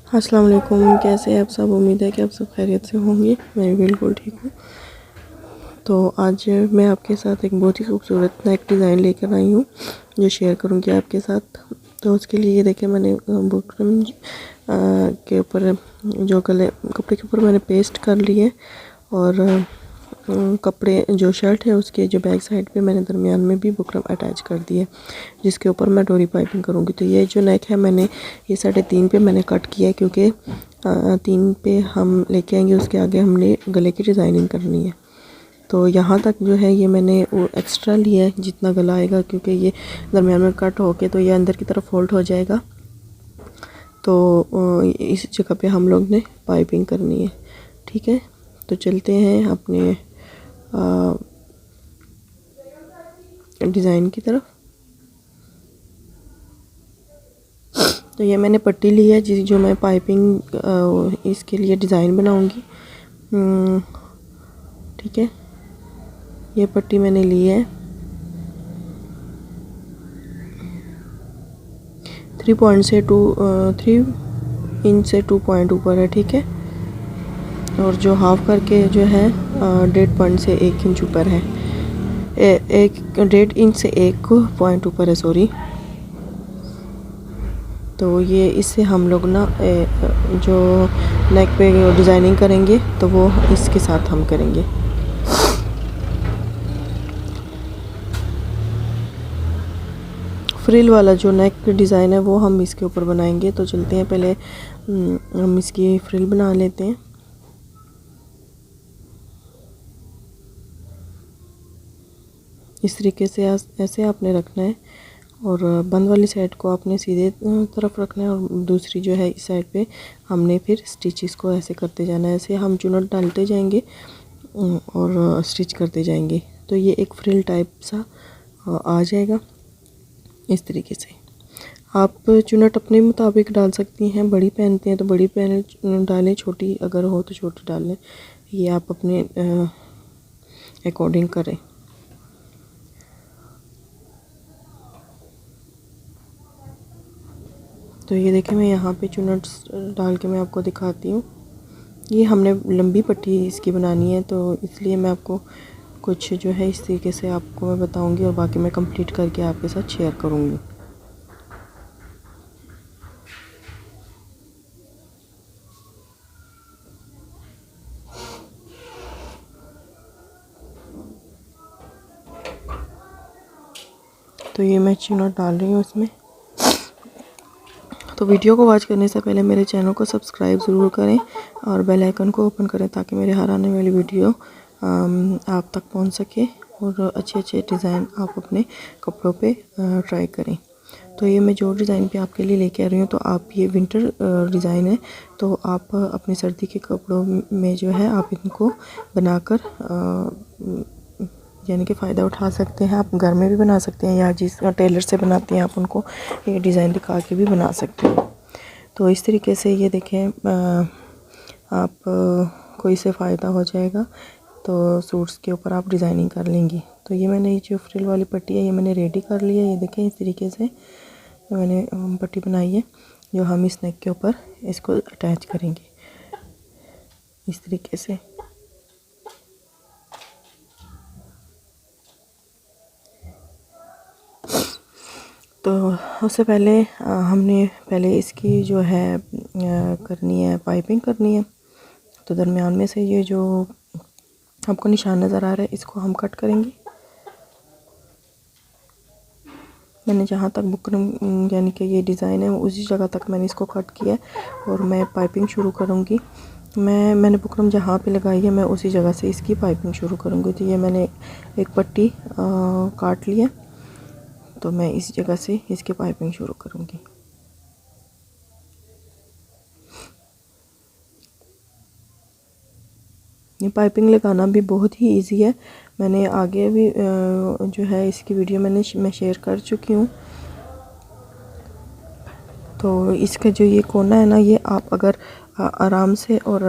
अस्सलाम वालेकुम। कैसे हैं आप सब? उम्मीद है कि आप सब खैरियत से होंगे। मैं भी बिल्कुल ठीक हूँ। तो आज मैं आपके साथ एक बहुत ही खूबसूरत नेक डिज़ाइन लेकर आई हूँ जो शेयर करूँगी आपके साथ। तो उसके लिए ये देखिए, मैंने बुकरम के ऊपर जो गले कपड़े के ऊपर मैंने पेस्ट कर ली है, और कपड़े जो शर्ट है उसके जो बैक साइड पे मैंने दरमियान में भी बुकरम अटैच कर दी है, जिसके ऊपर मैं डोरी पाइपिंग करूँगी। तो ये जो नेक है मैंने ये 3.5 पे मैंने कट किया है, क्योंकि 3 पे हम लेके आएंगे, उसके आगे हमने गले की डिज़ाइनिंग करनी है। तो यहाँ तक जो है ये मैंने वो एक्स्ट्रा लिया है जितना गला आएगा, क्योंकि ये दरमियान में कट होके तो ये अंदर की तरफ फोल्ड हो जाएगा। तो इस जगह पे हम लोग ने पाइपिंग करनी है। ठीक है, तो चलते हैं अपने डिज़ाइन की तरफ। तो ये मैंने पट्टी ली है जो मैं पाइपिंग इसके लिए डिज़ाइन बनाऊंगी। ठीक है, ये पट्टी मैंने ली है 3 से 3 इंच से 2 पॉइंट ऊपर है। ठीक है, और जो हाफ करके जो है 1.5 पॉइंट से 1 इंच ऊपर है, 1.5 इंच से 1 पॉइंट ऊपर है, सॉरी। तो ये इससे हम लोग ना जो नेक पे डिज़ाइनिंग करेंगे तो वो इसके साथ हम करेंगे। फ्रिल वाला जो नेक डिज़ाइन है वो हम इसके ऊपर बनाएंगे। तो चलते हैं, पहले हम इसकी फ्रिल बना लेते हैं। इस तरीके से ऐसे आपने रखना है, और बंद वाली साइड को आपने सीधे तरफ रखना है, और दूसरी जो है इस साइड पे हमने फिर स्टिचेस को ऐसे करते जाना है। ऐसे हम चुनट डालते जाएंगे और स्टिच करते जाएंगे, तो ये एक फ्रिल टाइप सा आ जाएगा। इस तरीके से आप चुनट अपने मुताबिक डाल सकती हैं। बड़ी पहनते हैं तो बड़ी पहन डालें, छोटी अगर हो तो छोटी डाल लें। ये आप अपने अकॉर्डिंग करें। तो ये देखें, मैं यहाँ पे चुनट्स डाल के मैं आपको दिखाती हूँ। ये हमने लंबी पट्टी इसकी बनानी है, तो इसलिए मैं आपको कुछ जो है इस तरीके से आपको मैं बताऊँगी, और बाकी मैं कंप्लीट करके आपके साथ शेयर करूँगी। तो ये मैं चुनट डाल रही हूँ इसमें। तो वीडियो को वॉच करने से पहले मेरे चैनल को सब्सक्राइब ज़रूर करें और बेल आइकन को ओपन करें, ताकि मेरे हर आने वाली वीडियो आप तक पहुंच सके, और अच्छे अच्छे डिज़ाइन आप अपने कपड़ों पे ट्राई करें। तो ये मैं जो डिज़ाइन पे आपके लिए लेके आ रही हूँ, तो आप ये विंटर डिज़ाइन है, तो आप अपने सर्दी के कपड़ों में जो है आप इनको बनाकर यानी कि फ़ायदा उठा सकते हैं। आप घर में भी बना सकते हैं, या जिस टेलर से बनाते हैं आप उनको ये डिज़ाइन दिखा के भी बना सकते हैं। तो इस तरीके से ये देखें, आप को इससे फ़ायदा हो जाएगा, तो सूट्स के ऊपर आप डिज़ाइनिंग कर लेंगी। तो ये मैंने ये जो फ्रिल वाली पट्टी है ये मैंने रेडी कर ली है। ये देखें, इस तरीके से मैंने पट्टी बनाई है, जो हम इस नेक के ऊपर इसको अटैच करेंगे इस तरीके से। तो उससे पहले हमने पहले इसकी जो है करनी है, पाइपिंग करनी है। तो दरमियान में से ये जो आपको निशान नज़र आ रहा है इसको हम कट करेंगे। मैंने जहाँ तक बुकरम यानी कि ये डिज़ाइन है उसी जगह तक मैंने इसको कट किया है, और मैं पाइपिंग शुरू करूँगी। मैंने बुकरम जहाँ पे लगाई है मैं उसी जगह से इसकी पाइपिंग शुरू करूँगी। तो ये मैंने एक पट्टी काट लिया, तो मैं इस जगह से इसकी पाइपिंग शुरू करूँगी। ये पाइपिंग लगाना भी बहुत ही इजी है। मैंने आगे भी जो है इसकी वीडियो मैं शेयर कर चुकी हूँ। तो इसका जो ये कोना है ना, ये आप अगर आराम से और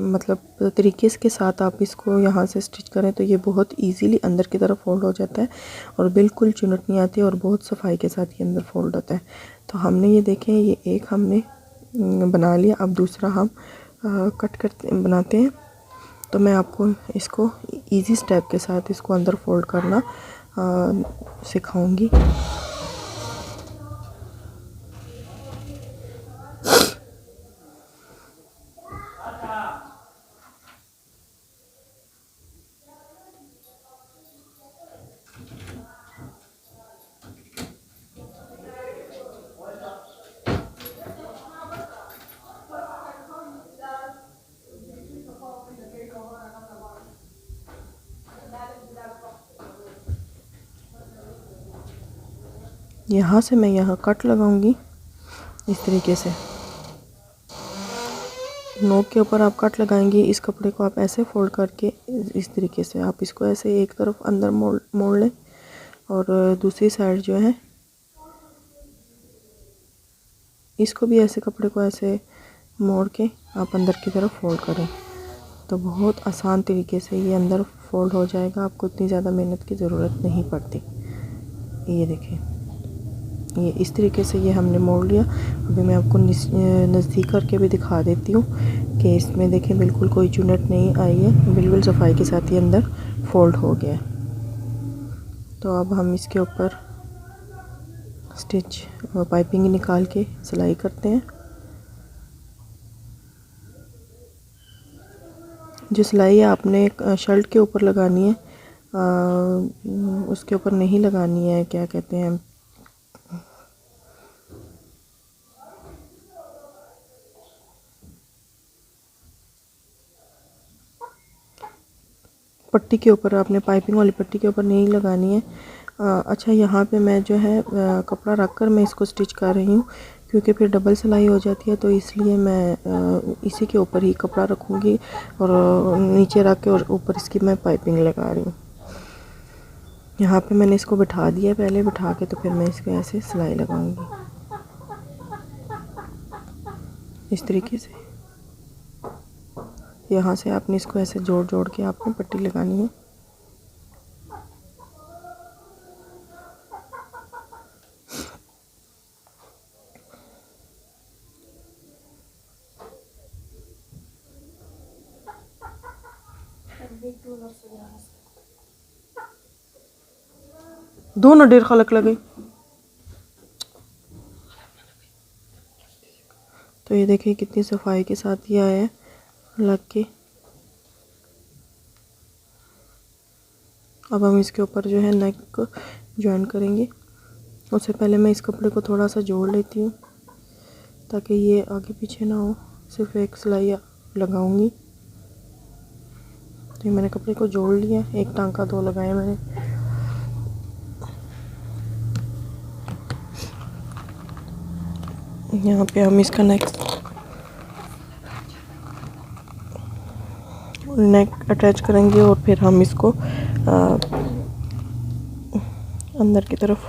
मतलब तरीके के साथ आप इसको यहाँ से स्टिच करें तो ये बहुत इजीली अंदर की तरफ फोल्ड हो जाता है, और बिल्कुल चुनट नहीं आती, और बहुत सफाई के साथ ये अंदर फोल्ड होता है। तो हमने ये देखें, ये एक हमने बना लिया। अब दूसरा हम कट करते बनाते हैं। तो मैं आपको इसको इजी स्टेप के साथ इसको अंदर फोल्ड करना सिखाऊंगी। यहाँ से मैं यहाँ कट लगाऊंगी इस तरीके से। नोक के ऊपर आप कट लगाएंगे। इस कपड़े को आप ऐसे फोल्ड करके इस तरीके से आप इसको ऐसे एक तरफ अंदर मोड़ लें और दूसरी साइड जो है इसको भी ऐसे कपड़े को ऐसे मोड़ के आप अंदर की तरफ फोल्ड करें। तो बहुत आसान तरीके से ये अंदर फोल्ड हो जाएगा। आपको इतनी ज़्यादा मेहनत की ज़रूरत नहीं पड़ती। ये देखिए, ये इस तरीके से ये हमने मोड़ लिया। अभी मैं आपको नज़दीक करके भी दिखा देती हूँ कि इसमें देखिए बिल्कुल कोई चुनट नहीं आई है, बिल्कुल सफाई के साथ ये अंदर फोल्ड हो गया। तो अब हम इसके ऊपर स्टिच पाइपिंग निकाल के सिलाई करते हैं। जो सिलाई आपने शर्ट के ऊपर लगानी है, उसके ऊपर नहीं लगानी है, क्या कहते हैं, पट्टी के ऊपर, आपने पाइपिंग वाली पट्टी के ऊपर नहीं लगानी है। अच्छा, यहाँ पे मैं जो है कपड़ा रख कर मैं इसको स्टिच कर रही हूँ, क्योंकि फिर डबल सिलाई हो जाती है। तो इसलिए मैं इसी के ऊपर ही कपड़ा रखूँगी और नीचे रख के और ऊपर इसकी मैं पाइपिंग लगा रही हूँ। यहाँ पे मैंने इसको बिठा दिया, पहले बिठा के तो फिर मैं इसको ऐसे सिलाई लगाऊंगी इस तरीके से। यहाँ से आपने इसको ऐसे जोड़ जोड़ के आपने पट्टी लगानी है। दोनों डेढ़ खलक लगे। तो ये देखिए कितनी सफाई के साथ ये आया है लग के। अब हम इसके ऊपर जो है नेक जॉइन करेंगे। उससे पहले मैं इस कपड़े को थोड़ा सा जोड़ लेती हूँ ताकि ये आगे पीछे ना हो। सिर्फ एक सिलाई लगाऊंगी। तो मैंने कपड़े को जोड़ लिया, एक टांका दो लगाए मैंने। यहाँ पे हम इसका नेक अटैच करेंगे और फिर हम इसको अंदर की तरफ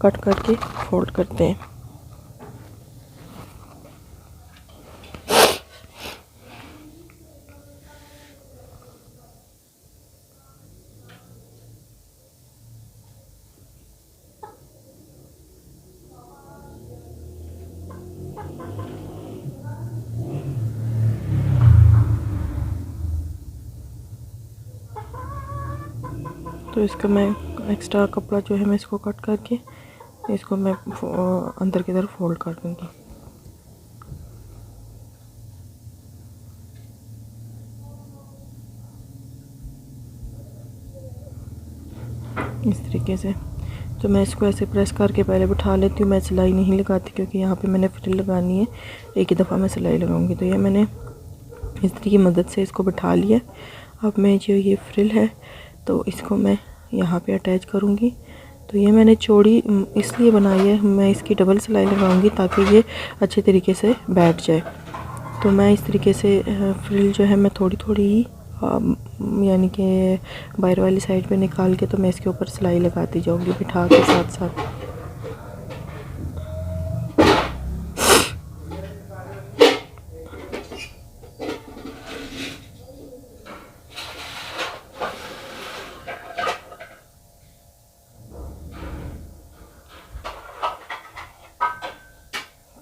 कट करके फोल्ड करते हैं। तो इसका मैं एक्स्ट्रा कपड़ा जो है मैं इसको कट करके इसको मैं अंदर की तरफ फोल्ड कर दूँगी। इस तरीके से। तो मैं इसको ऐसे प्रेस करके पहले बिठा लेती हूँ। मैं सिलाई नहीं लगाती क्योंकि यहाँ पे मैंने फ्रिल लगानी है, एक ही दफ़ा मैं सिलाई लगाऊंगी। तो ये मैंने इस तरीके की मदद से इसको बिठा लिया। अब मैं जो ये फ्रिल है तो इसको मैं यहाँ पे अटैच करूँगी। तो ये मैंने चौड़ी इसलिए बनाई है, मैं इसकी डबल सिलाई लगाऊंगी ताकि ये अच्छे तरीके से बैठ जाए। तो मैं इस तरीके से फ्रिल जो है मैं थोड़ी थोड़ी ही यानी कि बाहर वाली साइड पे निकाल के तो मैं इसके ऊपर सिलाई लगाती जाऊंगी बिठा के साथ साथ।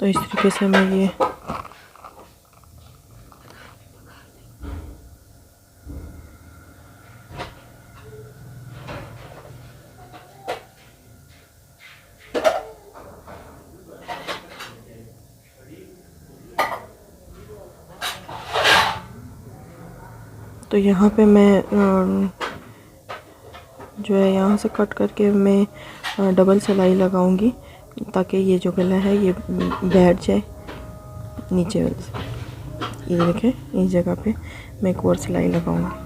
तो इस तरीके से मैं ये तो यहाँ पे मैं जो है यहाँ से कट करके मैं डबल सिलाई लगाऊंगी ताकि ये जो गला है ये बैठ जाए नीचे वाले से। ये देखें, इस जगह पे मैं एक और सिलाई लगाऊंगी।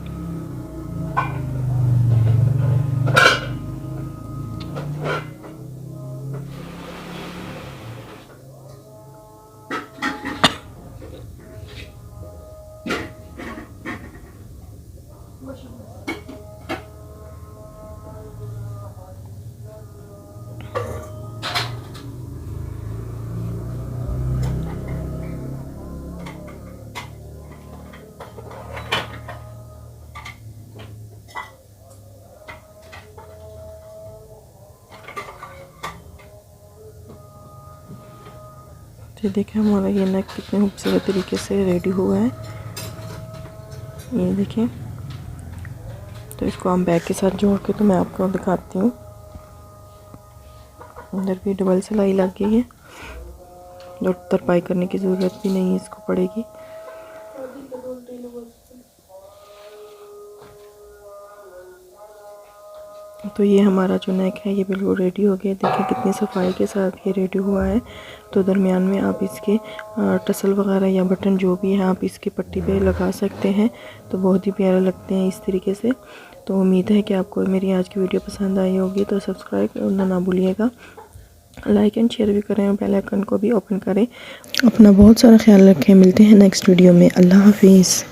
ये देखें हमारा ये नेक कितने खूबसूरत तरीके से रेडी हुआ है। ये देखें, तो इसको हम बैक के साथ जोड़ के तो मैं आपको दिखाती हूँ। अंदर भी डबल सिलाई लग गई है और तरपाई करने की ज़रूरत भी नहीं है इसको पड़ेगी। तो ये हमारा जो नेक है ये बिल्कुल रेडी हो गया। देखिए कितनी सफाई के साथ ये रेडी हुआ है। तो दरमियान में आप इसके टसल वगैरह या बटन जो भी है आप इसके पट्टी पे लगा सकते हैं, तो बहुत ही प्यारे लगते हैं इस तरीके से। तो उम्मीद है कि आपको मेरी आज की वीडियो पसंद आई होगी। तो सब्सक्राइब करना ना भूलिएगा, लाइक एंड शेयर भी करें और बेल आइकन को भी ओपन करें। अपना बहुत सारा ख्याल रखें। मिलते हैं नेक्स्ट वीडियो में। अल्लाह हाफिज़।